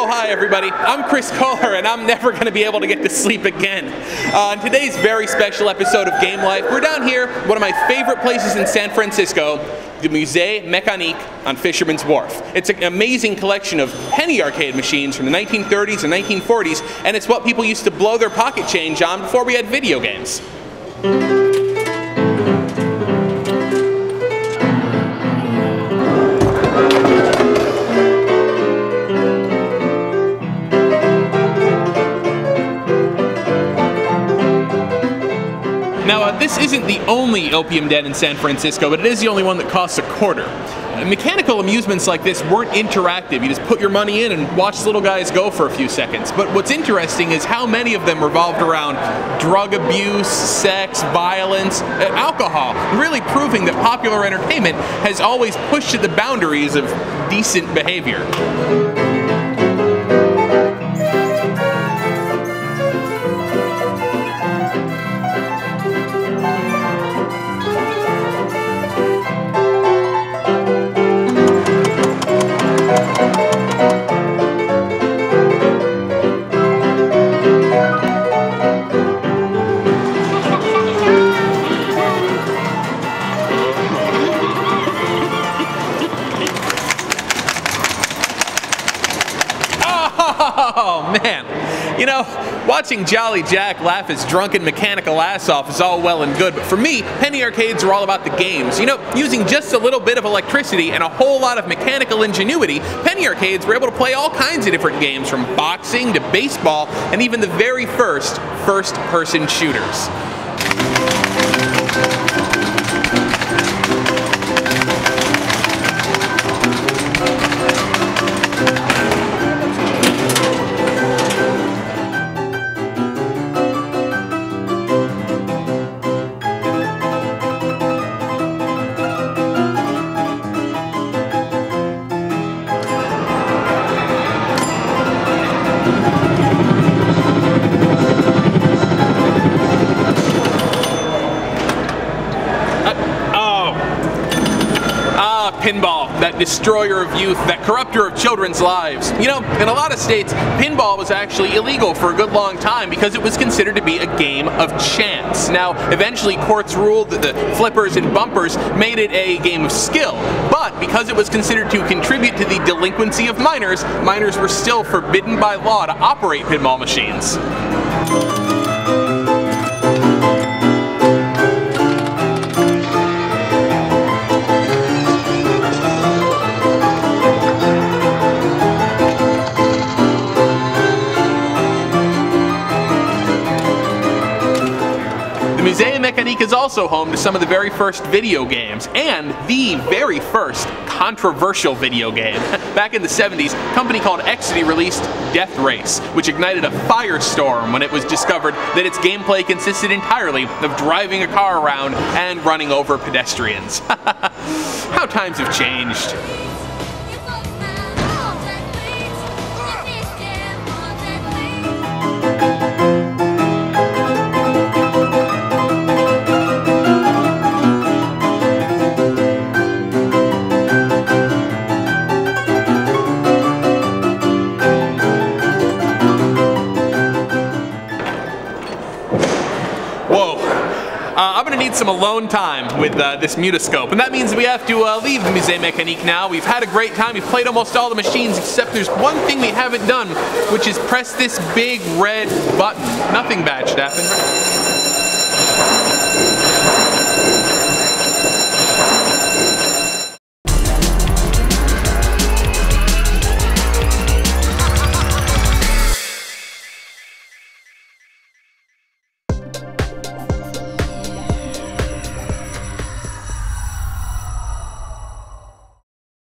Oh, hi everybody. I'm Chris Kohler, and I'm never going to be able to get to sleep again. On today's very special episode of Game Life, we're down here, one of my favorite places in San Francisco, the Musee Mecanique on Fisherman's Wharf. It's an amazing collection of penny arcade machines from the 1930s and 1940s, and it's what people used to blow their pocket change on before we had video games. Now, this isn't the only opium den in San Francisco, but it is the only one that costs a quarter. Mechanical amusements like this weren't interactive. You just put your money in and watch little guys go for a few seconds. But what's interesting is how many of them revolved around drug abuse, sex, violence, alcohol, really proving that popular entertainment has always pushed to the boundaries of decent behavior. Oh man, you know, watching Jolly Jack laugh his drunken mechanical ass off is all well and good, but for me, penny arcades are all about the games. You know, using just a little bit of electricity and a whole lot of mechanical ingenuity, penny arcades were able to play all kinds of different games, from boxing to baseball, and even the very first-person shooters. Pinball, that destroyer of youth, that corrupter of children's lives. You know, in a lot of states, pinball was actually illegal for a good long time because it was considered to be a game of chance. Now, eventually courts ruled that the flippers and bumpers made it a game of skill, but because it was considered to contribute to the delinquency of minors, minors were still forbidden by law to operate pinball machines. The Musee Mecanique is also home to some of the very first video games, and the very first controversial video game. Back in the 70s, a company called Exidy released Death Race, which ignited a firestorm when it was discovered that its gameplay consisted entirely of driving a car around and running over pedestrians. How times have changed. I'm going to need some alone time with this mutoscope, and that means we have to leave the Musée Mecanique now. We've had a great time. We've played almost all the machines, except there's one thing we haven't done, which is press this big red button. Nothing bad should happen.